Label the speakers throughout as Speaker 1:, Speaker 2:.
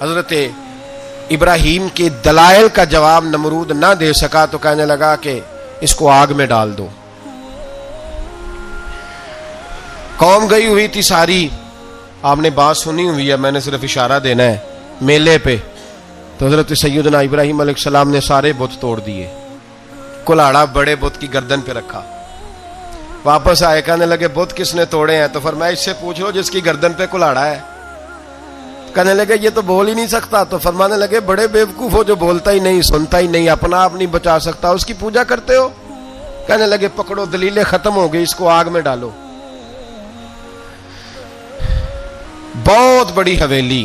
Speaker 1: حضرت ابراہیم کے دلائل کا جواب نمرود نہ دے سکا تو کہنے لگا کہ اس کو آگ میں ڈال دو. قوم گئی ہوئی تھی ساری, آپ نے بات سنی ہوئی ہے, میں نے صرف اشارہ دینا ہے, میلے پہ. تو حضرت سیدنا ابراہیم علیہ السلام نے سارے بت توڑ دیے, کلاڑا بڑے بت کی گردن پہ رکھا. واپس آئے, کہنے لگے بت کس نے توڑے ہیں؟ تو فرمایا اس سے پوچھ لو جس کی گردن پہ کلاڑا ہے. کہنے لگے یہ تو بول ہی نہیں سکتا. تو فرمانے لگے بڑے بیوقوف ہو جو بولتا ہی نہیں, سنتا ہی نہیں, اپنا آپ نہیں بچا سکتا, اس کی پوجا کرتے ہو. کہنے لگے پکڑو, دلیلیں ختم ہو گئی, اس کو آگ میں ڈالو. بہت بڑی حویلی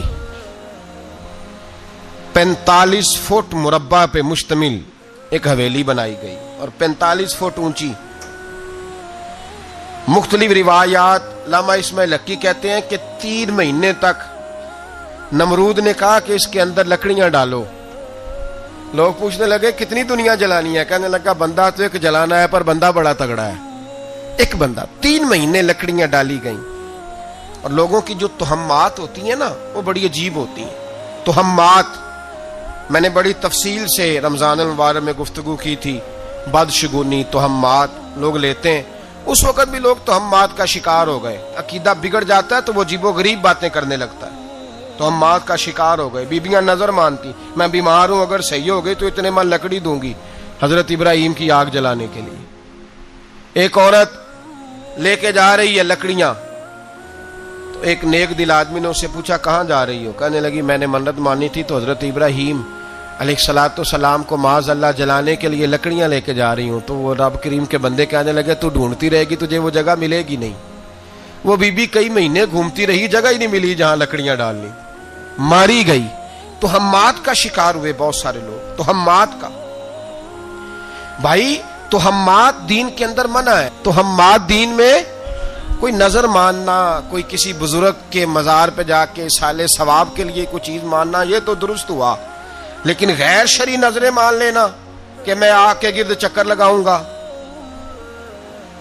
Speaker 1: 45 فٹ مربع پہ مشتمل ایک حویلی بنائی گئی اور 45 فٹ اونچی. مختلف روایات, علامہ اسماعیل حقی کہتے ہیں کہ 3 مہینے تک نمرود نے کہا کہ اس کے اندر لکڑیاں ڈالو. لوگ پوچھنے لگے کتنی دنیا جلانی ہے؟ کہنے لگا بندہ تو ایک جلانا ہے, پر بندہ بڑا تگڑا ہے, ایک بندہ. 3 مہینے لکڑیاں ڈالی گئیں. اور لوگوں کی جو تہمات ہوتی ہیں نا وہ بڑی عجیب ہوتی ہیں. تہمات میں نے بڑی تفصیل سے رمضان المبارک میں گفتگو کی تھی. بدشگونی, تہمات لوگ لیتے ہیں. اس وقت بھی لوگ تہمات کا شکار ہو گئے. عقیدہ بگڑ جاتا ہے تو وہ عجیب و غریب باتیں کرنے لگتا ہے. تہمات کا شکار ہو گئے. بیبیاں نظر مانتی, میں بیمار ہوں, اگر صحیح ہو گئی تو اتنے من لکڑی دوں گی حضرت ابراہیم کی آگ جلانے کے لیے. ایک عورت لے کے جا رہی ہے لکڑیاں. تو ایک نیک دل آدمی نے اس سے پوچھا کہاں جا رہی ہو؟ کہنے لگی میں نے منت مانی تھی تو حضرت ابراہیم علیہ الصلوۃ والسلام کو معاذ اللہ جلانے کے لیے لکڑیاں لے کے جا رہی ہوں. تو وہ رب کریم کے بندے کہنے لگے تو ڈھونڈتی رہے گی, تجھے وہ جگہ ملے گی نہیں. وہ بی بی کئی مہینے گھومتی رہی, جگہ ہی نہیں ملی جہاں لکڑیاں ڈالنی. ماری گئی. تہمات کا شکار ہوئے بہت سارے لوگ. تہمات کا بھائی, تہمات دین کے اندر منع ہے. تہمات دین میں کوئی نظر ماننا, کوئی کسی بزرگ کے مزار پہ جا کے سالے ثواب کے لیے کوئی چیز ماننا, یہ تو درست ہوا. لیکن غیر شرعی نظریں مان لینا کہ میں آگ کے گرد چکر لگاؤں گا,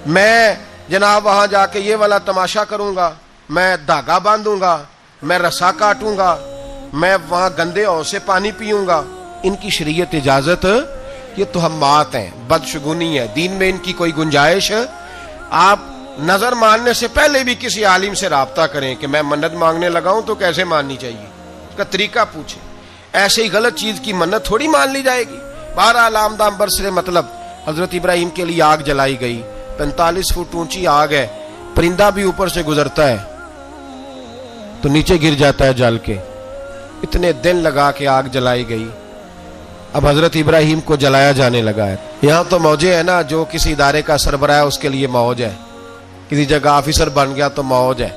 Speaker 1: میں جناب وہاں جا کے یہ والا تماشا کروں گا, میں دھاگا باندھوں گا, میں رسا کاٹوں گا, میں وہاں گندے اور سے پانی پیوں گا, ان کی شریعت اجازت, یہ تہمات ہیں, بدشگونی ہے. دین میں ان کی کوئی گنجائش. آپ نظر ماننے سے پہلے بھی کسی عالم سے رابطہ کریں کہ میں منت مانگنے لگا ہوں تو کیسے ماننی چاہیے, اس کا طریقہ پوچھیں. ایسے ہی غلط چیز کی منت تھوڑی مان لی جائے گی. بہرحال آمدام برسر مطلب حضرت ابراہیم کے لیے آگ جلائی گئی. 45 فٹ اونچی آگ ہے, پرندہ بھی اوپر سے گزرتا ہے تو نیچے گر جاتا ہے جل کے. اتنے دن لگا کے آگ جلائی گئی. اب حضرت ابراہیم کو جلایا جانے لگا ہے. یہاں تو موجیں ہے نا, جو کسی ادارے کا سربراہ ہے اس کے لیے موج ہے, کسی جگہ آفیسر بن گیا تو موج ہے,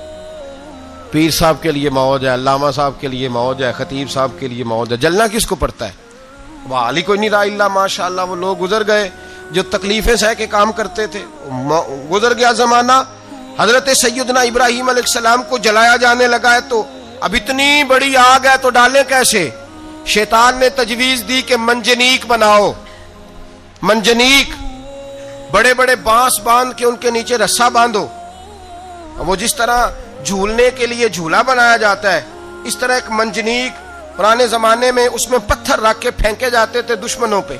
Speaker 1: پیر صاحب کے لیے موج ہے, علامہ صاحب کے لیے موج ہے, خطیب صاحب کے لیے موج ہے. جلنا کس کو پڑتا ہے؟ وہ علی کوئی نہیں رہا اللہ ماشاء اللہ. وہ لوگ گزر گئے جو تکلیفیں سہ کے کام کرتے تھے, گزر گیا زمانہ. حضرت سیدنا ابراہیم علیہ السلام کو جلایا جانے لگا ہے تو اب اتنی بڑی آگ ہے تو ڈالیں کیسے؟ شیطان نے تجویز دی کہ منجنیق بناؤ. منجنیق, بڑے بڑے بانس باندھ کے ان کے نیچے رسا باندھو. وہ جس طرح جھولنے کے لیے جھولا بنایا جاتا ہے, اس طرح ایک منجنیق پرانے زمانے میں اس میں پتھر رکھ کے پھینکے جاتے تھے دشمنوں پہ.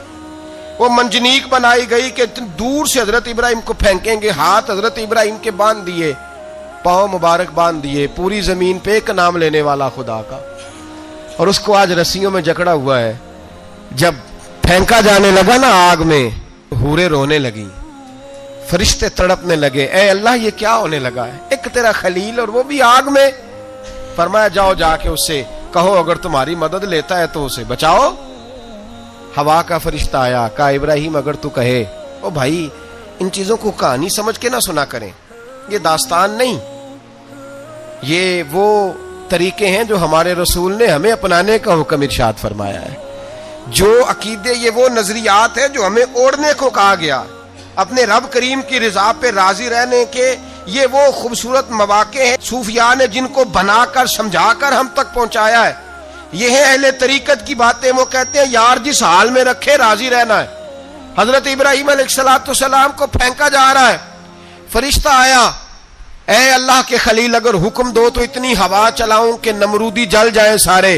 Speaker 1: وہ منجنیق بنائی گئی کہ دور سے حضرت ابراہیم کو پھینکیں گے. ہاتھ حضرت ابراہیم کے باندھ دیے, پاؤں مبارک باندھ دیے, پوری زمین پہ ایک نام لینے والا خدا کا. اور اس کو آج رسیوں میں جکڑا ہوا ہے. جب پھینکا جانے لگا نا آگ میں, حوریں رونے لگی, فرشتے تڑپنے لگے, اے اللہ یہ کیا ہونے لگا ہے؟ ایک تیرا خلیل اور وہ بھی آگ میں. فرمایا جاؤ جا کے اس سے کہو اگر تمہاری مدد لیتا ہے تو اسے بچاؤ. ہوا کا فرشتہ آیا, کہا ابراہیم اگر تو کہے. او بھائی ان چیزوں کو کہانی سمجھ کے نہ سنا کریں, یہ داستان نہیں, یہ وہ طریقے ہیں جو ہمارے رسول نے ہمیں اپنانے کا حکم ارشاد فرمایا ہے. جو عقیدے, یہ وہ نظریات ہیں جو ہمیں اوڑھنے کو کہا گیا. اپنے رب کریم کی رضا پہ راضی رہنے کے یہ وہ خوبصورت مواقع ہیں صوفیاء نے جن کو بنا کر سمجھا کر ہم تک پہنچایا ہے. یہ ہے اہل طریقت کی باتیں. وہ کہتے ہیں یار جس حال میں رکھے راضی رہنا ہے. حضرت ابراہیم علیہ الصلوۃ والسلام کو پھینکا جا رہا ہے, فرشتہ آیا, اے اللہ کے خلیل اگر حکم دو تو اتنی ہوا چلاؤں کہ نمرودی جل جائیں سارے.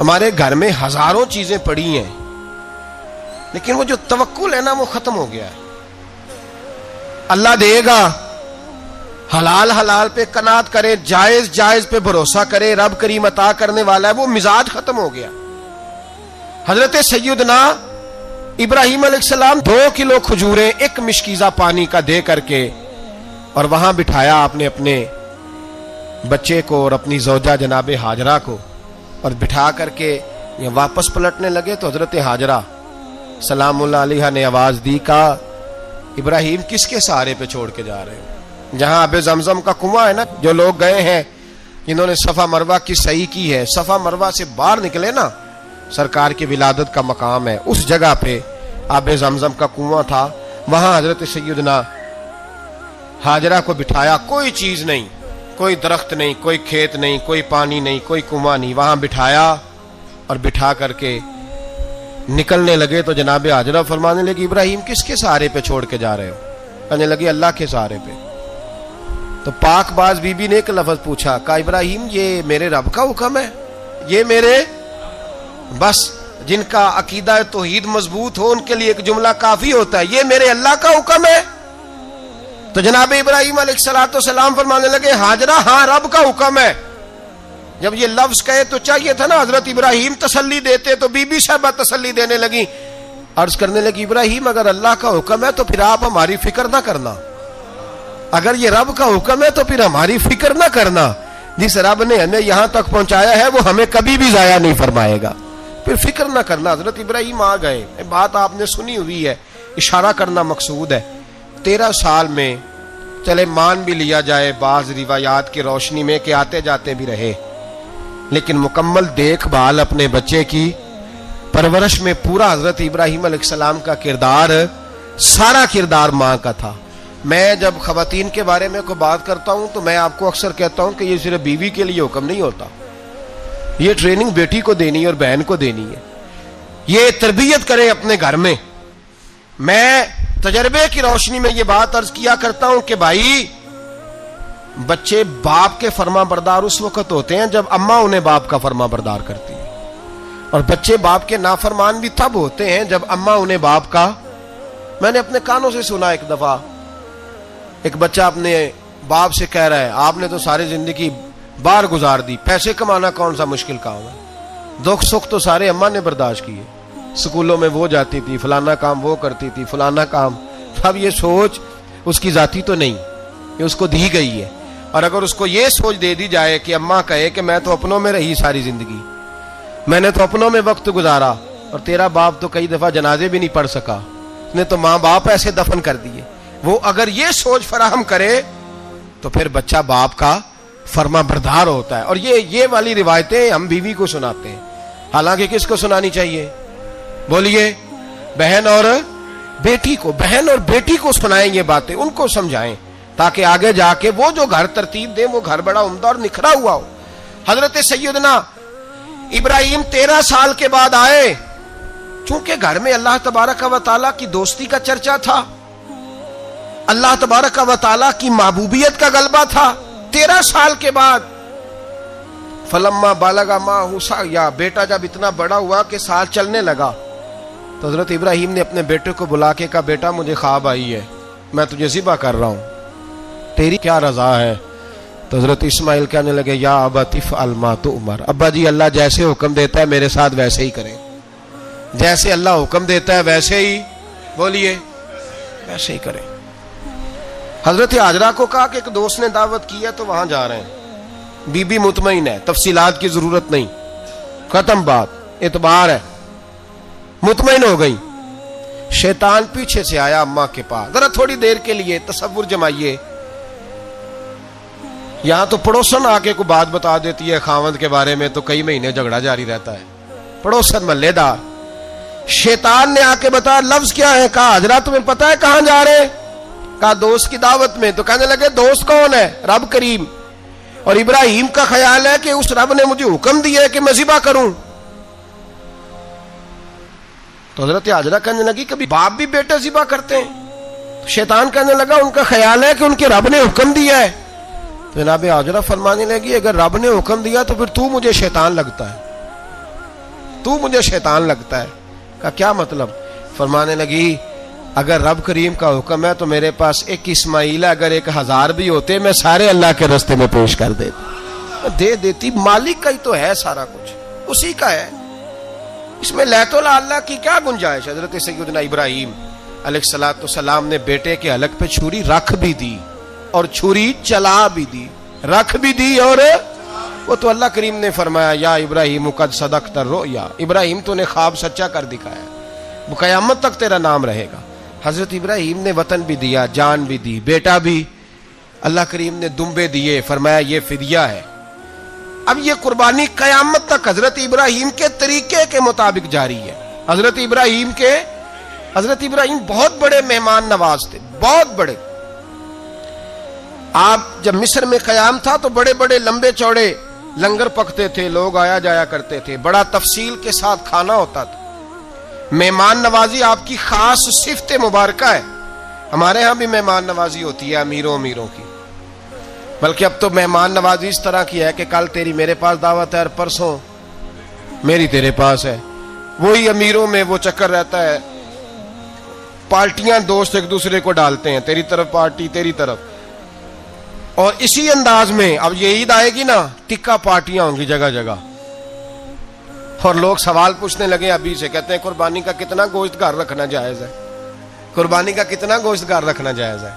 Speaker 1: ہمارے گھر میں ہزاروں چیزیں پڑی ہیں، لیکن وہ جو توکل ہے نا وہ ختم ہو گیا ہے. اللہ دے گا، حلال حلال پہ قناعت کرے، جائز جائز پہ بھروسہ کرے، رب کریم عطا کرنے والا ہے، وہ مزاج ختم ہو گیا. حضرت سیدنا ابراہیم علیہ السلام 2 کلو کھجوریں 1 مشکیزہ پانی کا دے کر کے اور وہاں بٹھایا آپ نے اپنے بچے کو اور اپنی زوجہ جناب ہاجرہ کو، اور بٹھا کر کے یہ واپس پلٹنے لگے تو حضرت ہاجرہ سلام اللہ علیہ نے آواز دی، کہا ابراہیم کس کے سہارے پہ چھوڑ کے جا رہے ہو؟ جہاں آب زمزم کا کنواں ہے نا، جو لوگ گئے ہیں جنہوں نے صفا مروہ کی صحیح کی ہے، صفا مروہ سے باہر نکلے نا، سرکار کی ولادت کا مقام ہے، اس جگہ پہ آب زمزم کا کنواں تھا، وہاں حضرت سیدنا ہاجرہ کو بٹھایا. کوئی چیز نہیں، کوئی درخت نہیں، کوئی کھیت نہیں، کوئی پانی نہیں، کوئی کنواں نہیں، وہاں بٹھایا اور بٹھا کر کے نکلنے لگے تو جناب ہاجرہ فرمانے لگی ابراہیم کس کے سہارے پہ چھوڑ کے جا رہے ہو؟ کہنے لگی اللہ کے سہارے پہ. تو پاک باز بی بی نے ایک لفظ پوچھا، کہا ابراہیم یہ میرے رب کا حکم ہے، یہ میرے، بس جن کا عقیدہ توحید مضبوط ہو ان کے لیے ایک جملہ کافی ہوتا ہے، یہ میرے اللہ کا حکم ہے. تو جناب ابراہیم علیہ السلام فرمانے لگے ہاجرہ ہاں رب کا حکم ہے. جب یہ لفظ کہے تو چاہیے تھا نا حضرت ابراہیم تسلی دیتے، تو بی بی صاحبہ تسلی دینے لگی، عرض کرنے لگی ابراہیم اگر اللہ کا حکم ہے تو پھر آپ ہماری فکر نہ کرنا، اگر یہ رب کا حکم ہے تو پھر ہماری فکر نہ کرنا، جس رب نے ہمیں یہاں تک پہنچایا ہے وہ ہمیں کبھی بھی ضائع نہیں فرمائے گا، پھر فکر نہ کرنا. حضرت ابراہیم آ گئے. بات آپ نے سنی ہوئی ہے، اشارہ کرنا مقصود ہے. 13 سال میں چلے مان بھی لیا جائے بعض روایات کی روشنی میں کہ آتے جاتے بھی رہے، لیکن مکمل دیکھ بھال اپنے بچے کی پرورش میں پورا حضرت ابراہیم علیہ السلام کا کردار، سارا کردار ماں کا تھا. میں جب خواتین کے بارے میں کوئی بات کرتا ہوں تو میں آپ کو اکثر کہتا ہوں کہ یہ صرف بیوی کے لیے حکم نہیں ہوتا، یہ ٹریننگ بیٹی کو دینی ہے اور بہن کو دینی ہے، یہ تربیت کرے اپنے گھر میں. میں تجربے کی روشنی میں یہ بات عرض کیا کرتا ہوں کہ بھائی بچے باپ کے فرما بردار اس وقت ہوتے ہیں جب اماں انہیں باپ کا فرما بردار کرتی ہے، اور بچے باپ کے نافرمان بھی تب ہوتے ہیں جب اماں انہیں باپ کا. میں نے اپنے کانوں سے سنا ایک دفعہ ایک بچہ اپنے باپ سے کہہ رہا ہے آپ نے تو ساری زندگی باہر گزار دی، پیسے کمانا کون سا مشکل کام ہے، دکھ سکھ تو سارے اماں نے برداشت کیے، سکولوں میں وہ جاتی تھی، فلانا کام وہ کرتی تھی، فلانا کام. اب یہ سوچ اس کی ذاتی تو نہیں، یہ اس کو دی گئی ہے. اور اگر اس کو یہ سوچ دے دی جائے کہ اماں کہے کہ میں تو اپنوں میں رہی ساری زندگی، میں نے تو اپنوں میں وقت گزارا، اور تیرا باپ تو کئی دفعہ جنازے بھی نہیں پڑھ سکا، اس نے تو ماں باپ ایسے دفن کر دیے، وہ اگر یہ سوچ فراہم کرے تو پھر بچہ باپ کا فرما بردار ہوتا ہے. اور یہ والی روایتیں ہم بیوی کو سناتے ہیں، حالانکہ کس کو سنانی چاہیے؟ بولیے، بہن اور بیٹی کو. بہن اور بیٹی کو سنائیں یہ باتیں، ان کو سمجھائیں تاکہ آگے جا کے وہ جو گھر ترتیب دیں وہ گھر بڑا عمدہ اور نکھرا ہوا ہو. حضرت سیدنا ابراہیم 13 سال کے بعد آئے، چونکہ گھر میں اللہ تبارک و تعالیٰ کی دوستی کا چرچا تھا، اللہ تبارک و تعالیٰ کی محبوبیت کا غلبہ تھا. 13 سال کے بعد فلما بالغ معہ سعیا، بیٹا جب اتنا بڑا ہوا کہ سال چلنے لگا تو حضرت ابراہیم نے اپنے بیٹے کو بلا کے کہا بیٹا مجھے خواب آئی ہے، میں تجھے ذبح کر رہا ہوں، تیری کیا رضا ہے؟ تو حضرت اسماعیل کہنے لگے یا ابت افعل ما تؤمر، ابا جی اللہ جیسے حکم دیتا ہے میرے ساتھ ویسے ہی کریں، جیسے اللہ حکم دیتا ہے ویسے ہی، بولیے، ویسے ہی کریں. حضرت ہاجرہ کو کہا کہ ایک دوست نے دعوت کی ہے تو وہاں جا رہے ہیں. بی بی مطمئن ہے، تفصیلات کی ضرورت نہیں، ختم بات، اعتبار ہے، مطمئن ہو گئی. شیطان پیچھے سے آیا اماں کے پاس. ذرا تھوڑی دیر کے لیے تصور جمائیے، یہاں تو پڑوسن آ کے کوئی بات بتا دیتی ہے خاوند کے بارے میں تو کئی مہینے جھگڑا جاری رہتا ہے، پڑوسن محلے دار. شیطان نے آ کے بتایا لفظ کیا ہے؟ کہا حاجرہ تمہیں پتا ہے کہاں جا رہے؟ کہا دوست کی دعوت میں. تو کہنے لگے دوست کون ہے؟ رب کریم. اور ابراہیم کا خیال ہے کہ اس رب نے مجھے حکم دیا ہے کہ میں ذبح کروں. تو حضرت ہاجرہ کہنے لگی کبھی باپ بھی بیٹے ذبح کرتے ہیں؟ شیطان کہنے لگا ان کا خیال ہے کہ ان کے رب نے حکم دیا ہے. تو جناب ہاجرہ فرمانے لگی اگر رب نے حکم دیا تو پھر تو مجھے شیطان لگتا ہے. تو مجھے شیطان لگتا ہے. کہا کیا مطلب؟ فرمانے لگی اگر رب کریم کا حکم ہے تو میرے پاس ایک اسماعیل ہے, اگر 1000 بھی ہوتے میں سارے اللہ کے راستے میں پیش کر دے دیتی. مالک کا ہی تو ہے سارا کچھ, اسی کا ہے, اس میں لیت اللہ کی کیا گنجائش. حضرت سیدنا ابراہیم علیہ السلام نے بیٹے کے حلق پہ چھری رکھ بھی دی اور چھری چلا بھی دی, رکھ بھی دی, اور وہ تو اللہ کریم نے فرمایا یا ابراہیم قد صدقت الرؤیا, ابراہیم تو نے خواب سچا کر دکھایا, وہ قیامت تک تیرا نام رہے گا. حضرت ابراہیم نے وطن بھی دیا, جان بھی دی, بیٹا بھی. اللہ کریم نے دمبے دیے, فرمایا یہ فدیہ ہے. اب یہ قربانی قیامت تک حضرت ابراہیم کے طریقے کے مطابق جاری ہے. حضرت ابراہیم بہت بڑے مہمان نواز تھے, بہت بڑے. آپ جب مصر میں قیام تھا تو بڑے بڑے لمبے چوڑے لنگر پکتے تھے, لوگ آیا جایا کرتے تھے, بڑا تفصیل کے ساتھ کھانا ہوتا تھا. مہمان نوازی آپ کی خاص صفت مبارکہ ہے. ہمارے ہاں بھی مہمان نوازی ہوتی ہے امیروں کی, بلکہ اب تو مہمان نوازی اس طرح کی ہے کہ کل تیری میرے پاس دعوت ہے اور پرسوں میری تیرے پاس ہے. وہی امیروں میں وہ چکر رہتا ہے, پارٹیاں دوست ایک دوسرے کو ڈالتے ہیں, تیری طرف پارٹی تیری طرف. اور اسی انداز میں اب یہ عید آئے گی نا, ٹکا پارٹیاں ہوں گی جگہ جگہ, اور لوگ سوال پوچھنے لگے ابھی سے, کہتے ہیں قربانی کا کتنا گوشت گھر رکھنا جائز ہے, قربانی کا کتنا گوشت گھر رکھنا جائز ہے؟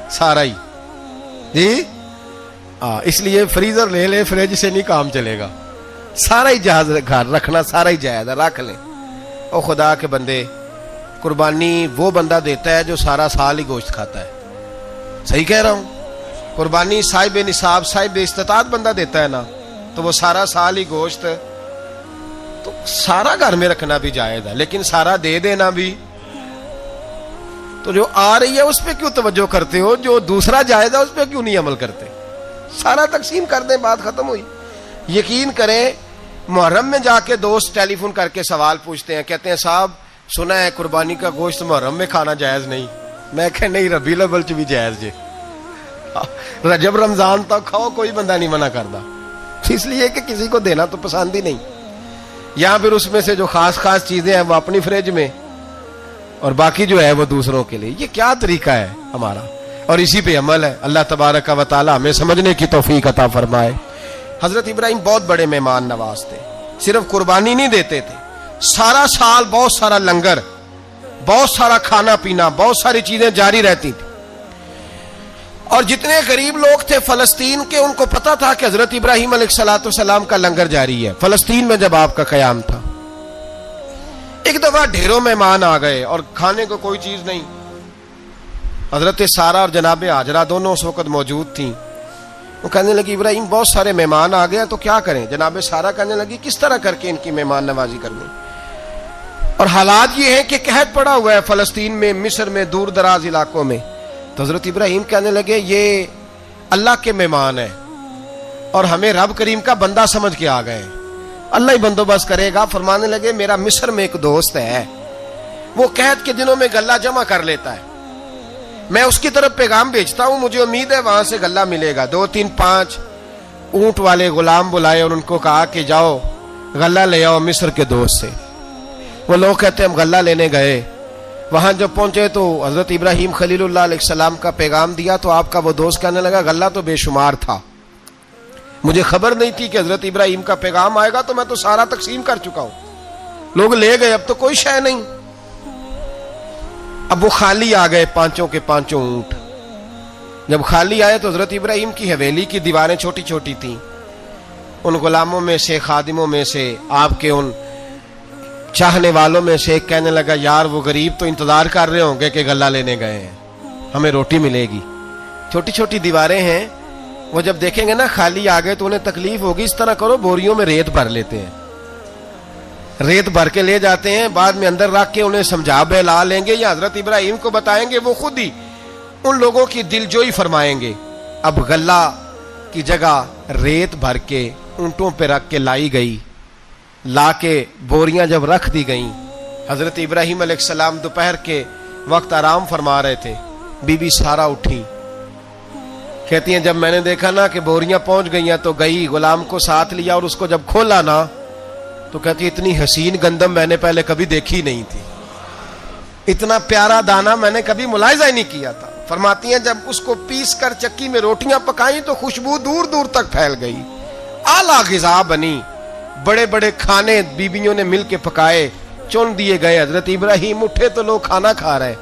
Speaker 1: سارا ہی جی. اس لیے فریزر لے لے, فریج سے نہیں کام چلے گا, سارا ہی جہاز گھر رکھنا سارا ہی جائز ہے, رکھ لیں. او خدا کے بندے, قربانی وہ بندہ دیتا ہے جو سارا سال ہی گوشت کھاتا ہے. صحیح کہہ رہا ہوں؟ قربانی صاحب نصاب صاحب استطاعت بندہ دیتا ہے نا, تو وہ سارا سال ہی گوشت, تو سارا گھر میں رکھنا بھی جائز ہے, لیکن سارا دے دینا بھی. تو جو آ رہی ہے اس پہ کیوں توجہ کرتے ہو, جو دوسرا جائز ہے اس پہ کیوں نہیں عمل کرتے؟ سارا تقسیم کر دیں, بات ختم ہوئی. یقین کریں محرم میں جا کے دوست ٹیلی فون کر کے سوال پوچھتے ہیں, کہتے ہیں صاحب سنا ہے قربانی کا گوشت محرم میں کھانا جائز نہیں. میں کہ نہیں, ربیع الاول چ بھی جائز جے, رجب رمضان تک کھاؤ, کوئی بندہ نہیں منع کرتا, اس لیے کہ کسی کو دینا تو پسند ہی نہیں. یہاں پھر اس میں سے جو خاص چیزیں ہیں وہ اپنی فریج میں, اور باقی جو ہے وہ دوسروں کے لیے. یہ کیا طریقہ ہے ہمارا, اور اسی پہ عمل ہے. اللہ تبارک و تعالی ہمیں سمجھنے کی توفیق عطا فرمائے. حضرت ابراہیم بہت بڑے مہمان نواز تھے. صرف قربانی نہیں دیتے تھے, سارا سال بہت سارا لنگر, بہت سارا کھانا پینا, بہت ساری چیزیں جاری رہتی تھی. اور جتنے غریب لوگ تھے فلسطین کے, ان کو پتا تھا کہ حضرت ابراہیم علیہ السلام کا لنگر جاری ہے. فلسطین میں جب آپ کا قیام تھا, ایک دفعہ ڈھیروں مہمان آ گئے اور کھانے کو کوئی چیز نہیں. حضرت سارا اور جناب ہاجرہ دونوں اس وقت موجود تھیں. وہ کہنے لگی ابراہیم بہت سارے مہمان آ گئے تو کیا کریں؟ جناب سارا کہنے لگی کس طرح کر کے ان کی مہمان نوازی کرنی. اور حالات یہ ہیں کہ قحط پڑا ہوا ہے فلسطین میں, مصر میں, دور دراز علاقوں میں. تو حضرت ابراہیم کہنے لگے یہ اللہ کے مہمان ہیں اور ہمیں رب کریم کا بندہ سمجھ کے آ گئے, اللہ ہی بندوبست کرے گا. فرمانے لگے میرا مصر میں ایک دوست ہے, وہ قحط کے دنوں میں غلہ جمع کر لیتا ہے, میں اس کی طرف پیغام بھیجتا ہوں, مجھے امید ہے وہاں سے غلہ ملے گا. 2 3 5 اونٹ والے غلام بلائے اور ان کو کہا کہ جاؤ غلہ لے آؤ مصر کے دوست سے. وہ لوگ کہتے ہیں ہم غلہ لینے گئے, وہاں جب پہنچے تو حضرت ابراہیم خلیل اللہ علیہ السلام کا پیغام دیا تو آپ کا وہ دوست کہنے لگا غلہ تو بے شمار تھا, مجھے خبر نہیں تھی کہ حضرت ابراہیم کا پیغام آئے گا, تو میں تو سارا تقسیم کر چکا ہوں. لوگ لے گئے, اب تو کوئی شے نہیں. اب وہ خالی آ گئے 5 کے 5 اونٹ. جب خالی آئے تو حضرت ابراہیم کی حویلی کی دیواریں چھوٹی چھوٹی تھیں. ان غلاموں میں سے, خادموں میں سے, آپ کے ان چاہنے والوں میں سے ایک کہنے لگا یار وہ غریب تو انتظار کر رہے ہوں گے کہ غلہ لینے گئے ہیں, ہمیں روٹی ملے گی. چھوٹی چھوٹی دیواریں ہیں, وہ جب دیکھیں گے نا خالی آ گئے تو انہیں تکلیف ہوگی. اس طرح کرو بوریوں میں ریت بھر لیتے ہیں, ریت بھر کے لے جاتے ہیں, بعد میں اندر رکھ کے انہیں سمجھا بہلا لیں گے, یا حضرت ابراہیم کو بتائیں گے, وہ خود ہی ان لوگوں کی دلجوئی فرمائیں گے. اب غلہ کی جگہ ریت بھر کے اونٹوں پہ رکھ کے لائی گئی. لا کے بوریاں جب رکھ دی گئیں, حضرت ابراہیم علیہ السلام دوپہر کے وقت آرام فرما رہے تھے. بی بی سارا اٹھی, کہتی ہیں جب میں نے دیکھا نا کہ بوریاں پہنچ گئی ہیں تو گئی, غلام کو ساتھ لیا اور اس کو جب کھولا نا تو کہتی اتنی حسین گندم میں نے پہلے کبھی دیکھی نہیں تھی، اتنا پیارا دانا میں نے کبھی ملاحظہ ہی نہیں کیا تھا۔ فرماتی ہیں جب اس کو پیس کر چکی میں روٹیاں پکائیں تو خوشبو دور دور تک پھیل گئی، اعلیٰ غذا بنی، بڑے بڑے کھانے بیویوں نے مل کے پکائے، چن دیے گئے۔ حضرت ابراہیم اٹھے تو لوگ کھانا کھا رہے،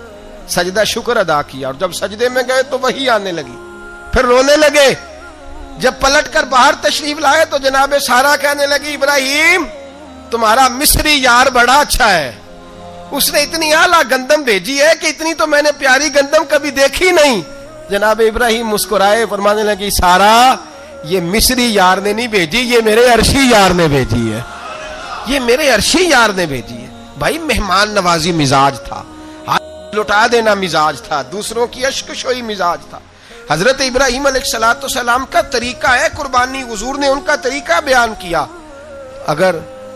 Speaker 1: سجدہ شکر ادا کیا، اور جب سجدے میں گئے تو وہی آنے لگی، پھر رونے لگے۔ جب پلٹ کر باہر تشریف لائے تو جناب سارا کہنے لگی ابراہیم تمہارا مصری یار بڑا اچھا ہے، اس نے اتنی اعلیٰ گندم بھیجی ہے کہ اتنی تو میں نے پیاری گندم کبھی دیکھی نہیں۔ جناب ابراہیم مسکرائے، فرمانے لگی سارا یہ مصری یار نے نہیں بھیجی، یہ میرے عرشی یار نے بھیجی ہے، یہ میرے عرشی یار نے بھیجی ہے۔ بھائی مہمان نوازی مزاج تھا، ہاتھ لٹا دینا مزاج تھا، دوسروں کی اشک شوئی مزاج تھا۔ حضرت ابراہیم علیہ السلام کا طریقہ ہے قربانی، حضور نے ان کا طریقہ بیان کیا۔ اگر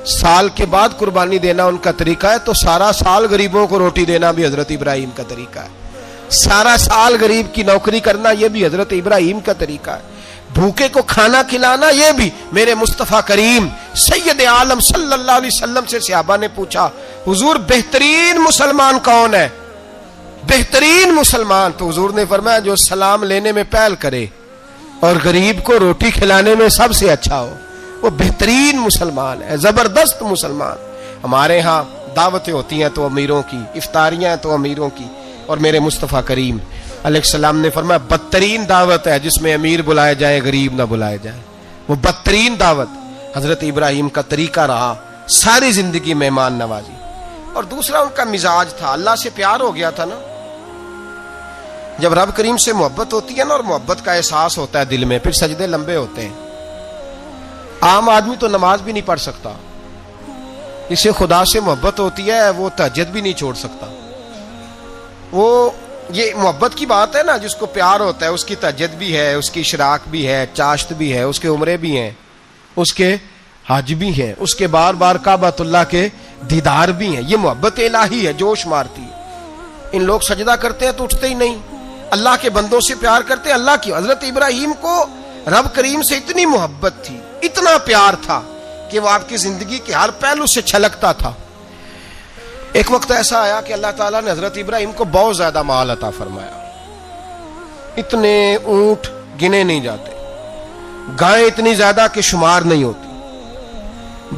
Speaker 1: سال کے بعد قربانی دینا ان کا طریقہ ہے تو سارا سال غریبوں کو روٹی دینا بھی حضرت ابراہیم کا طریقہ ہے، سارا سال غریب کی نوکری کرنا یہ بھی حضرت ابراہیم کا طریقہ ہے، بھوکے کو کھانا کھلانا یہ بھی۔ میرے مصطفیٰ کریم سید عالم صلی اللہ علیہ وسلم سے صحابہ نے پوچھا حضور بہترین مسلمان کون ہے؟ بہترین مسلمان تو حضور نے فرمایا جو سلام لینے میں پہل کرے اور غریب کو روٹی کھلانے میں سب سے اچھا ہو، وہ بہترین مسلمان ہے، زبردست مسلمان۔ ہمارے ہاں دعوتیں ہوتی ہیں تو امیروں کی، افطاریاں تو امیروں کی، اور میرے مصطفیٰ کریم علیہ السلام نے فرمایا بدترین دعوت ہے جس میں امیر بلائے جائے غریب نہ بلائے جائے، وہ بدترین دعوت۔ حضرت ابراہیم کا طریقہ رہا ساری زندگی مہمان نوازی، اور دوسرا ان کا مزاج تھا، اللہ سے پیار ہو گیا تھا نا۔ جب رب کریم سے محبت ہوتی ہے نا، اور محبت کا احساس ہوتا ہے دل میں، پھر سجدے لمبے ہوتے ہیں۔ عام آدمی تو نماز بھی نہیں پڑھ سکتا، اسے خدا سے محبت ہوتی ہے وہ تہجد بھی نہیں چھوڑ سکتا۔ وہ یہ محبت کی بات ہے نا، جس کو پیار ہوتا ہے اس کی تہجد بھی ہے، اس کی اشراق بھی ہے، چاشت بھی ہے، اس کے عمرے بھی ہیں، اس کے حج بھی ہیں، اس کے بار بار کعبۃ اللہ کے دیدار بھی ہیں۔ یہ محبت الہی ہے، جوش مارتی ہے۔ ان لوگ سجدہ کرتے ہیں تو اٹھتے ہی نہیں، اللہ کے بندوں سے پیار کرتے ہیں اللہ کی۔ حضرت ابراہیم کو رب کریم سے اتنی محبت تھی، اتنا پیار تھا کہ وہ آپ کی زندگی کے ہر پہلو سے چھلکتا تھا۔ ایک وقت ایسا آیا کہ اللہ تعالیٰ نے حضرت ابراہیم کو بہت زیادہ مال عطا فرمایا، اتنے اونٹ گنے نہیں جاتے، گائیں اتنی زیادہ کہ شمار نہیں ہوتی،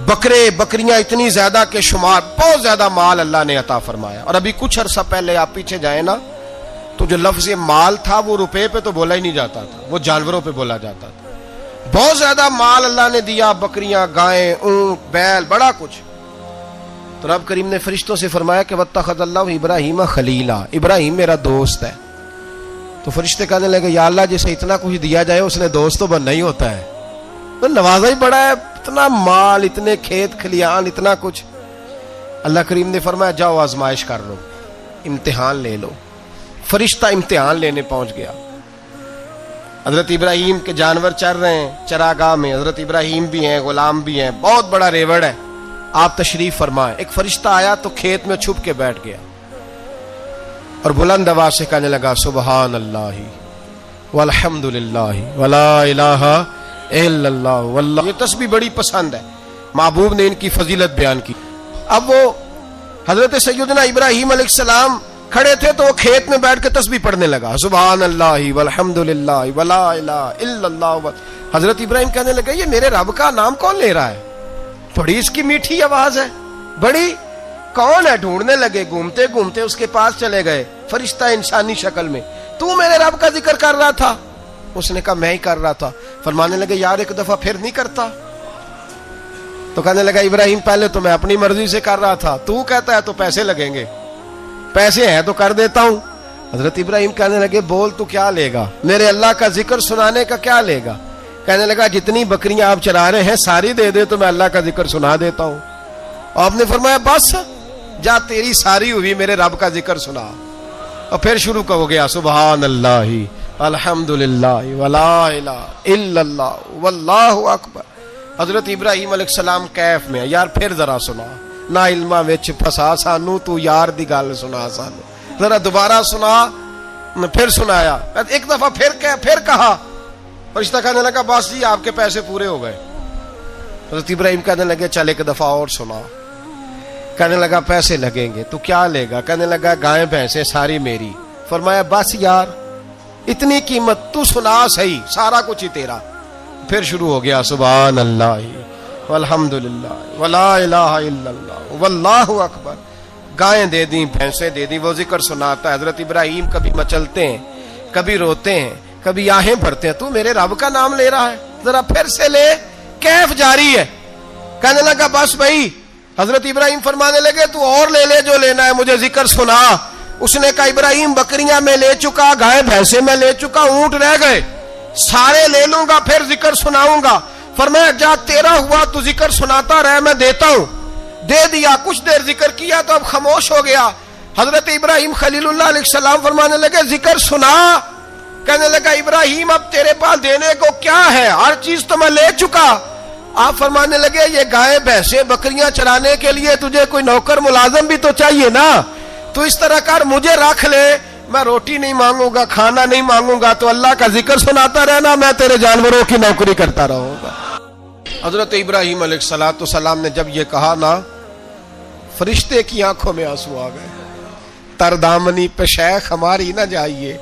Speaker 1: بکرے بکریاں اتنی زیادہ کہ شمار، بہت زیادہ مال اللہ نے عطا فرمایا۔ اور ابھی کچھ عرصہ پہلے آپ پیچھے جائیں نا تو جو لفظ مال تھا وہ روپے پہ تو بولا ہی نہیں جاتا تھا، وہ جانوروں پہ بولا جاتا تھا۔ بہت زیادہ مال اللہ نے دیا، بکریاں گائیں اونٹ بیل بڑا کچھ۔ تو رب کریم نے فرشتوں سے فرمایا کہ واتخذ اللہ ابراہیم خلیلا، ابراہیم میرا دوست ہے۔ تو فرشتے کہنے لگے یا اللہ جسے اتنا کچھ دیا جائے اس نے دوست تو بننا ہی ہوتا ہے، تو نوازا ہی بڑا ہے، اتنا مال، اتنے کھیت کھلیان، اتنا کچھ۔ اللہ کریم نے فرمایا جاؤ آزمائش کر لو، امتحان لے لو۔ فرشتہ امتحان لینے پہنچ گیا۔ حضرت ابراہیم کے جانور چر رہے ہیں چراگاہ میں، حضرت ابراہیم بھی ہیں، غلام بھی ہیں، بہت بڑا ریوڑ ہے، آپ تشریف فرمائیں۔ ایک فرشتہ آیا تو کھیت میں چھپ کے بیٹھ گیا اور بلند آواز سے کہنے لگا سبحان اللہ والحمد للہ ولا الہ الا اللہ واللہ۔ یہ تسبیح بڑی پسند ہے، محبوب نے ان کی فضیلت بیان کی۔ اب وہ حضرت سیدنا ابراہیم علیہ السلام کھڑے تھے تو وہ کھیت میں بیٹھ کے تسبیح پڑھنے لگا سبحان اللہ والحمد للہ ولا الہ الا اللہ۔ حضرت ابراہیم کہنے لگے یہ میرے رب کا نام کون لے رہا ہے؟ بڑی اس کی میٹھی آواز ہے، بڑی، کون ہے؟ ڈھونڈنے لگے، گھومتے گھومتے اس کے پاس چلے گئے، فرشتہ انسانی شکل میں۔ تو میرے رب کا ذکر کر رہا تھا؟ اس نے کہا میں ہی کر رہا تھا۔ فرمانے لگے یار ایک دفعہ پھر نہیں کرتا؟ تو کہنے لگا ابراہیم پہلے تو میں اپنی مرضی سے کر رہا تھا، تو کہتا ہے تو پیسے لگیں گے، پیسے ہیں تو کر دیتا ہوں۔ حضرت ابراہیم کہنے لگے بول تو کیا لے گا، میرے اللہ کا ذکر سنانے کا کیا لے گا؟ کہنے لگا جتنی بکریاں آپ چرا رہے ہیں ساری دے دے تو میں اللہ کا ذکر سنا دیتا ہوں۔ اور آپ نے فرمایا بس جا تیری ساری ہوئی، میرے رب کا ذکر سنا۔ اور پھر شروع ہو گیا سبحان اللہ الحمد للہ ولا الہ الا اللہ واللہ اکبر۔ حضرت ابراہیم علیہ السلام کیف میں، یار پھر ذرا سنا، نا علما وچ پھسا سانو، تو یار دی گل سنا سانو، ذرا دوبارہ سنا۔ پھر سنایا، ایک دفعہ پھر کہا، فرشتہ کہنے لگا بس جی آپ کے پیسے پورے ہو گئے۔ حضرت ابراہیم کہنے لگے چل ایک دفعہ اور سنا. کہنے لگا پیسے لگیں گے. تو کیا لے گا؟ کہنے لگا گائیں بھینسیں ساری میری. فرمایا بس یار اتنی قیمت، تو سنا صحیح، سارا کچھ ہی تیرا. پھر شروع ہو گیا سبحان اللہ والحمدللہ ولا الہ الا اللہ واللہ اکبر. گائیں دے دیں، بھینسیں دے دیں، وہ ذکر سناتا ہے. حضرت ابراہیم کبھی مچلتے ہیں، کبھی روتے ہیں، کبھی آہیں بھرتے ہیں. تو میرے رب کا نام لے رہا ہے، ذرا پھر سے لے. کیف جاری ہے. کہنے لگا بس بھائی. حضرت ابراہیم فرمانے لگے تو اور لے لے جو لینا ہے، مجھے ذکر سنا. اس نے کہا ابراہیم بکریاں میں لے چکا، گائے بھینسیں میں لے چکا، اونٹ رہ گئے، سارے لے لوں گا پھر ذکر سناؤں گا. فرمایا جا تیرا ہوا تو ذکر سناتا رہ، میں دیتا ہوں. دے دیا. کچھ دیر ذکر کیا تو اب خاموش ہو گیا. حضرت ابراہیم خلیل اللہ علیہ السلام فرمانے لگے ذکر سنا. کہنے لگا ابراہیم اب تیرے پاس دینے کو کیا ہے، ہر چیز تو میں لے چکا. آپ فرمانے لگے یہ گائے بھینسیں بکریاں چرانے کے لیے تجھے کوئی نوکر ملازم بھی تو چاہیے نا. تو اس طرح کر مجھے رکھ لے، میں روٹی نہیں مانگوں گا، کھانا نہیں مانگوں گا، تو اللہ کا ذکر سناتا رہنا، میں تیرے جانوروں کی نوکری کرتا رہوں گا. حضرت ابراہیم علیہ السلام نے جب یہ کہا نا، فرشتے کی آنکھوں میں آنسو آ گئے. تر دامنی پہ شیخ ہماری نہ جائیے،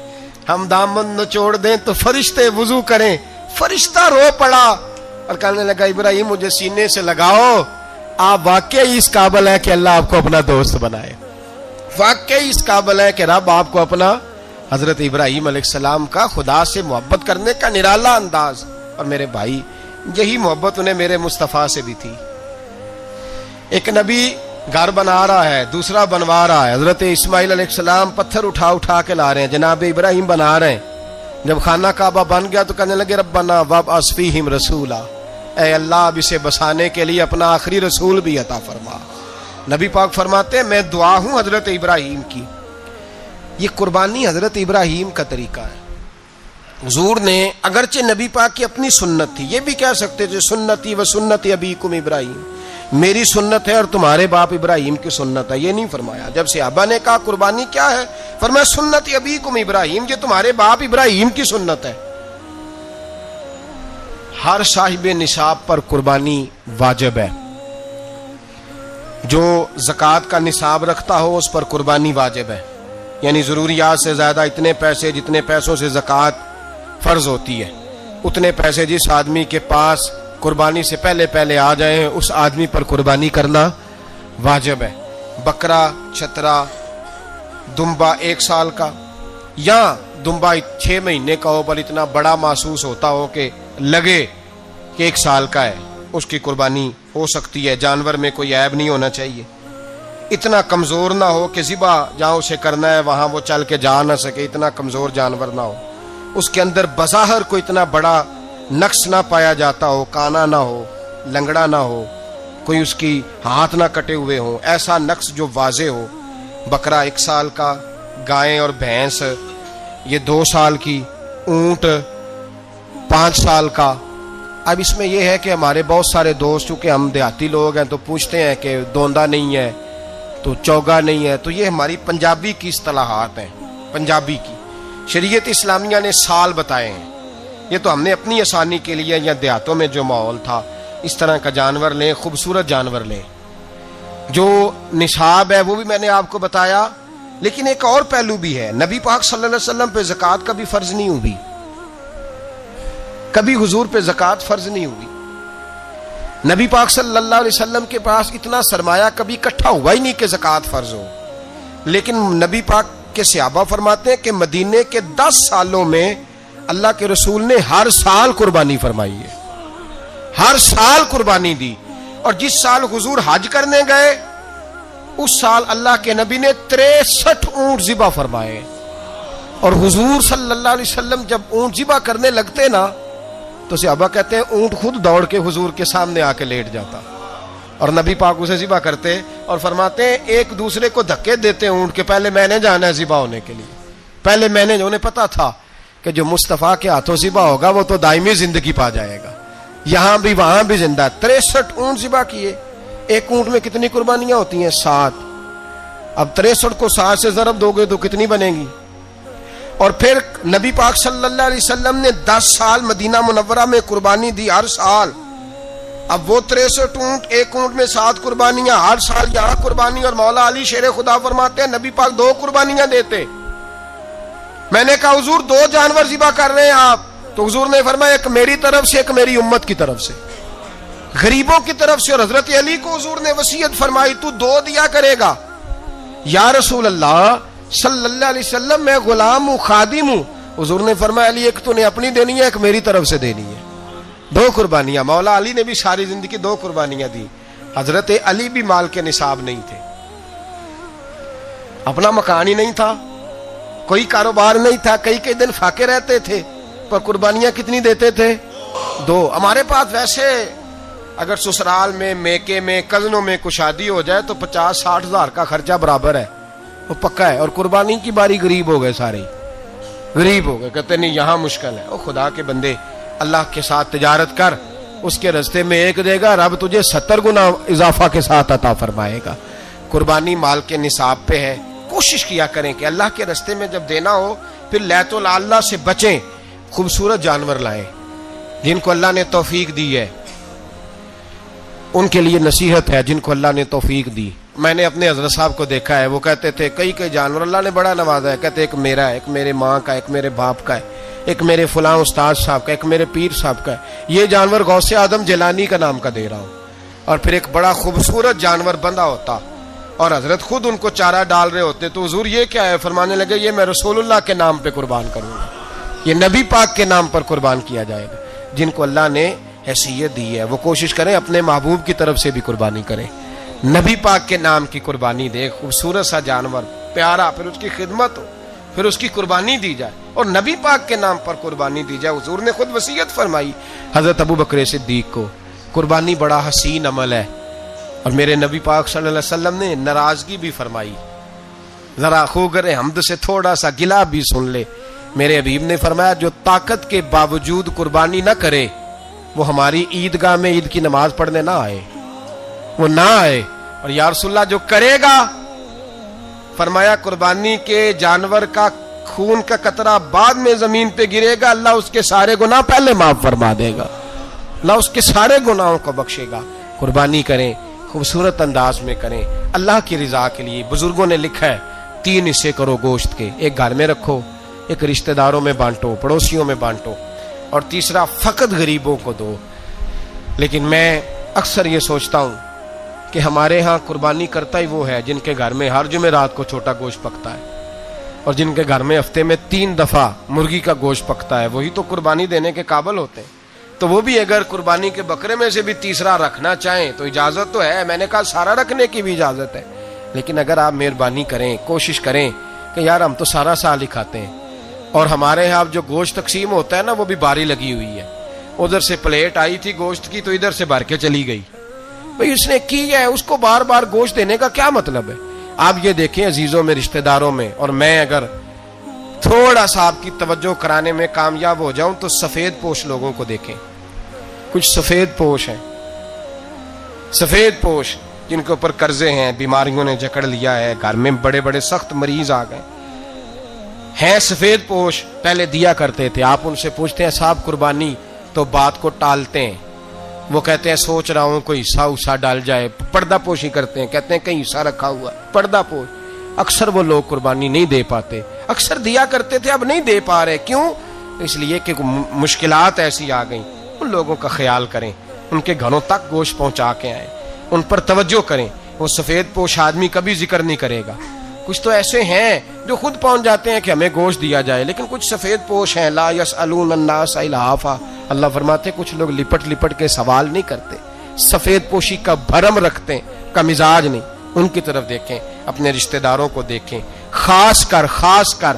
Speaker 1: ہم دامن نچوڑ دیں تو فرشتے وضو کریں. فرشتہ رو پڑا اور کہنے لگا ابراہیم مجھے سینے سے لگاؤ، آپ واقعی اس قابل ہے کہ اللہ آپ کو اپنا دوست بنائے، واقعی اس قابل ہے کہ رب آپ کو اپنا. حضرت ابراہیم علیہ السلام کا خدا سے محبت کرنے کا نرالا انداز. اور میرے بھائی یہی محبت انہیں میرے مصطفیٰ سے بھی تھی. ایک نبی گھر بنا رہا ہے، دوسرا بنوا رہا ہے. حضرت اسماعیل علیہ السلام پتھر اٹھا کے لا رہے ہیں، جناب ابراہیم بنا رہے ہیں. جب خانہ کعبہ بن گیا تو کہنے لگے ربنا وابعث فیہم رسولا، اے اللہ اب اسے بسانے کے لیے اپنا آخری رسول بھی عطا فرما. نبی پاک فرماتے ہیں میں دعا ہوں حضرت ابراہیم کی. یہ قربانی حضرت ابراہیم کا طریقہ ہے. حضور نے اگرچہ نبی پاک کی اپنی سنت تھی، یہ بھی کہہ سکتے تھے سنتی و سنت ابیکم ابراہیم، میری سنت ہے اور تمہارے باپ ابراہیم کی سنت ہے. یہ نہیں فرمایا. جب صحابہ نے کہا قربانی کیا ہے، فرمایا سنت ابیکم ابراہیم، یہ تمہارے باپ ابراہیم کی سنت ہے. ہر صاحب نصاب پر قربانی واجب ہے. جو زکوٰۃ کا نصاب رکھتا ہو اس پر قربانی واجب ہے. یعنی ضروریات سے زیادہ اتنے پیسے، جتنے پیسوں سے زکوٰۃ فرض ہوتی ہے، اتنے پیسے جس آدمی کے پاس قربانی سے پہلے آ جائیں اس آدمی پر قربانی کرنا واجب ہے. بکرا، چھترا، دمبا 1 سال کا یا دمبا 6 مہینے کا ہو پر اتنا بڑا محسوس ہوتا ہو کہ لگے کہ 1 سال کا ہے، اس کی قربانی ہو سکتی ہے. جانور میں کوئی عیب نہیں ہونا چاہیے. اتنا کمزور نہ ہو کہ ذبح جہاں اسے کرنا ہے وہاں وہ چل کے جا نہ سکے، اتنا کمزور جانور نہ ہو. اس کے اندر بظاہر کوئی اتنا بڑا نقص نہ پایا جاتا ہو، کانا نہ ہو، لنگڑا نہ ہو، کوئی اس کی ہاتھ نہ کٹے ہوئے ہوں، ایسا نقص جو واضح ہو. بکرا 1 سال کا، گائیں اور بھینس یہ 2 سال کی، اونٹ 5 سال کا. اب اس میں یہ ہے کہ ہمارے بہت سارے دوست چونکہ ہم دیہاتی لوگ ہیں تو پوچھتے ہیں کہ دوندا نہیں ہے تو چوگا نہیں ہے. تو یہ ہماری پنجابی کی اصطلاحات ہیں. پنجابی کی شریعت اسلامیہ نے سال بتائے ہیں. یہ تو ہم نے اپنی آسانی کے لیے یا دیہاتوں میں جو ماحول تھا اس طرح کا جانور لیں، خوبصورت جانور لیں. جو نصاب ہے وہ بھی میں نے آپ کو بتایا. لیکن ایک اور پہلو بھی ہے. نبی پاک صلی اللہ علیہ وسلم پہ زکوٰۃ کبھی فرض نہیں ہوئی، کبھی حضور پہ زکوٰۃ فرض نہیں ہوئی. نبی پاک صلی اللہ علیہ وسلم کے پاس اتنا سرمایہ کبھی اکٹھا ہوا ہی نہیں کہ زکوٰۃ فرض ہو. لیکن نبی پاک کے صحابہ فرماتے ہیں کہ مدینے کے 10 سالوں میں اللہ کے رسول نے ہر سال قربانی فرمائی ہے، ہر سال قربانی دی. اور جس سال حضور حج کرنے گئے اس سال اللہ کے نبی نے 63 اونٹ ذبح فرمائے. اور حضور صلی اللہ علیہ وسلم جب اونٹ ذبح کرنے لگتے نا تو صحابہ کہتے ہیں اونٹ خود دوڑ کے حضور کے سامنے آ کے لیٹ جاتا اور نبی پاک اسے ذبح کرتے اور فرماتے ہیں ایک دوسرے کو دھکے دیتے اونٹ کے پہلے میں نے جانا ہے ذبح ہونے کے لیے، پہلے میں نے. انہیں پتا تھا کہ جو مصطفیٰ کے ہاتھوں ذبح ہوگا وہ تو دائمی زندگی پا جائے گا، یہاں بھی وہاں بھی زندہ. 63 اونٹ ذبح کیے. ایک اونٹ میں کتنی قربانیاں ہوتی ہیں؟ 7. اب 63 کو 7 سے ضرب دو گے تو کتنی بنے گی؟ اور پھر نبی پاک صلی اللہ علیہ وسلم نے 10 سال مدینہ منورہ میں قربانی دی ہر سال. اب وہ 63 اونٹ، ایک اونٹ میں 7 قربانیاں، ہر سال یہاں قربانی، اور مولا علی شیر خدا فرماتے ہیں نبی پاک 2 قربانیاں دیتے۔ میں نے کہا حضور 2 جانور ذبح کر رہے ہیں آپ، تو حضور نے فرمایا ایک میری طرف سے، ایک میری امت کی طرف سے، غریبوں کی طرف سے۔ اور حضرت علی کو حضور نے وصیت فرمائی تو 2 دیا کرے گا۔ یا رسول اللہ صلی اللہ علیہ وسلم میں غلام ہوں، خادم ہوں۔ حضور نے فرمایا علی ایک تو نے اپنی دینی ہے، ایک میری طرف سے دینی ہے۔ 2 قربانیاں۔ مولا علی نے بھی ساری زندگی 2 قربانیاں دی۔ حضرت علی بھی مال کے نصاب نہیں تھے، اپنا مکان ہی نہیں تھا، کوئی کاروبار نہیں تھا، کئی دن فاقے رہتے تھے، پر قربانیاں کتنی دیتے تھے؟ 2۔ ہمارے پاس ویسے اگر سسرال میں، میکے میں، کزنوں میں کچھ شادی ہو جائے تو 50-60 ہزار کا خرچہ برابر ہے، وہ پکا ہے۔ اور قربانی کی باری غریب ہو گئے، سارے غریب ہو گئے، کہتے نہیں یہاں مشکل ہے۔ او خدا کے بندے، اللہ کے ساتھ تجارت کر، اس کے رستے میں 1 دے گا، رب تجھے 70 گنا اضافہ کے ساتھ عطا فرمائے گا۔ قربانی مال کے نصاب پہ ہے۔ کوشش کیا کریں کہ اللہ کے رستے میں جب دینا ہو پھر لیت اللہ سے بچیں، خوبصورت جانور لائیں جن کو اللہ نے توفیق دی ہے۔ ان کے لیے نصیحت ہے جن کو اللہ نے توفیق دی۔ میں نے اپنے حضرت صاحب کو دیکھا ہے، وہ کہتے تھے کئی جانور اللہ نے بڑا نوازا ہے، کہتے ایک میرا ہے، ایک میرے ماں کا، ایک میرے باپ کا ہے، ایک میرے فلاں استاد صاحب کا، ایک میرے پیر صاحب کا ہے۔ یہ جانور غوث اعظم جیلانی کا نام کا دے رہا ہوں۔ اور پھر ایک بڑا خوبصورت جانور بندہ ہوتا اور حضرت خود ان کو چارہ ڈال رہے ہوتے، تو حضور یہ کیا ہے؟ فرمانے لگے یہ میں رسول اللہ کے نام پہ قربان کروں گا، یہ نبی پاک کے نام پر قربان کیا جائے گا۔ جن کو اللہ نے حیثیت دی ہے وہ کوشش کریں اپنے محبوب کی طرف سے بھی قربانی کریں، نبی پاک کے نام کی قربانی دے، خوبصورت سا جانور پیارا، پھر اس کی خدمت ہو، پھر اس کی قربانی دی جائے اور نبی پاک کے نام پر قربانی دی جائے۔ حضور نے خود وصیت فرمائی حضرت ابو بکر صدیق کو، قربانی بڑا حسین عمل ہے، اور میرے نبی پاک صلی اللہ علیہ وسلم نے ناراضگی بھی فرمائی، ذرا خوگر حمد سے تھوڑا سا گلا بھی سن لے۔ میرے حبیب نے فرمایا جو طاقت کے باوجود قربانی نہ کرے وہ ہماری عیدگاہ میں عید کی نماز پڑھنے نہ آئے، وہ نہ آئے۔ اور یا رسول اللہ جو کرے گا، فرمایا قربانی کے جانور کا خون کا قطرہ بعد میں زمین پہ گرے گا، اللہ اس کے سارے گناہ پہلے معاف فرما دے گا، اللہ اس کے سارے گناہوں کو بخشے گا۔ قربانی کریں، خوبصورت انداز میں کریں، اللہ کی رضا کے لیے۔ بزرگوں نے لکھا ہے 3 حصے کرو گوشت کے، ایک گھر میں رکھو، ایک رشتہ داروں میں بانٹو، پڑوسیوں میں بانٹو، اور تیسرا فقط غریبوں کو دو۔ لیکن میں اکثر یہ سوچتا ہوں کہ ہمارے ہاں قربانی کرتا ہی وہ ہے جن کے گھر میں ہر جمعرات کو چھوٹا گوشت پکتا ہے، اور جن کے گھر میں ہفتے میں 3 دفعہ مرغی کا گوشت پکتا ہے، وہی تو قربانی دینے کے قابل ہوتے ہیں۔ تو وہ بھی اگر قربانی کے بکرے میں سے بھی تیسرا رکھنا چاہیں تو اجازت تو ہے، میں نے کہا سارا رکھنے کی بھی اجازت ہے، لیکن اگر آپ مہربانی کریں، کوشش کریں کہ یار ہم تو سارا سال ہی کھاتے ہیں، اور ہمارے یہاں جو گوشت تقسیم ہوتا ہے نا وہ بھی باری لگی ہوئی ہے، ادھر سے پلیٹ آئی تھی گوشت کی تو ادھر سے بھر کے چلی گئی، بھئی اس نے کی ہے، اس کو بار بار گوشت دینے کا کیا مطلب ہے؟ آپ یہ دیکھیں عزیزوں میں، رشتہ داروں میں، اور میں اگر تھوڑا سا آپ کی توجہ کرانے میں کامیاب ہو جاؤں تو سفید پوش لوگوں کو دیکھیں، کچھ سفید پوش ہیں، سفید پوش جن کے اوپر قرضے ہیں، بیماریوں نے جکڑ لیا ہے، گھر میں بڑے بڑے سخت مریض آ گئے ہیں، سفید پوش پہلے دیا کرتے تھے۔ آپ ان سے پوچھتے ہیں صاحب قربانی، تو بات کو ٹالتے ہیں، وہ کہتے ہیں سوچ رہا ہوں کوئی حصہ ڈال جائے، پردہ پوشی کرتے ہیں، کہتے ہیں کہیں حصہ رکھا ہوا، پردہ پوش۔ اکثر وہ لوگ قربانی نہیں دے پاتے، اکثر دیا کرتے تھے اب نہیں دے پا رہے، کیوں؟ اس لیے کہ مشکلات ایسی آ گئیں۔ ان لوگوں کا خیال کریں، ان کے گھروں تک گوشت پہنچا کے آئیں، ان پر توجہ کریں۔ وہ سفید پوش آدمی کبھی ذکر نہیں کرے گا، کچھ تو ایسے ہیں جو خود پہنچ جاتے ہیں کہ ہمیں گوشت دیا جائے، لیکن کچھ سفید پوش ہیں لا یسألون الناس الحافا، اللہ فرماتے کچھ لوگ لپٹ لپٹ کے سوال نہیں کرتے، سفید پوشی کا بھرم رکھتے ہیں، کا مزاج نہیں۔ ان کی طرف دیکھیں، اپنے رشتہ داروں کو دیکھیں، خاص کر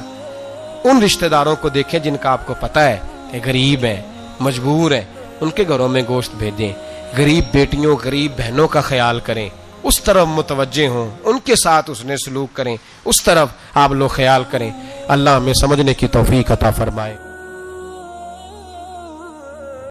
Speaker 1: ان رشتہ داروں کو دیکھیں جن کا آپ کو پتہ ہے کہ غریب ہیں، مجبور ہیں، ان کے گھروں میں گوشت بھیجیں۔ غریب بیٹیوں، غریب بہنوں کا خیال کریں، اس طرف متوجہ ہوں، ان کے ساتھ اس نے سلوک کریں، اس طرف آپ لوگ خیال کریں۔ اللہ ہمیں سمجھنے کی توفیق عطا فرمائے۔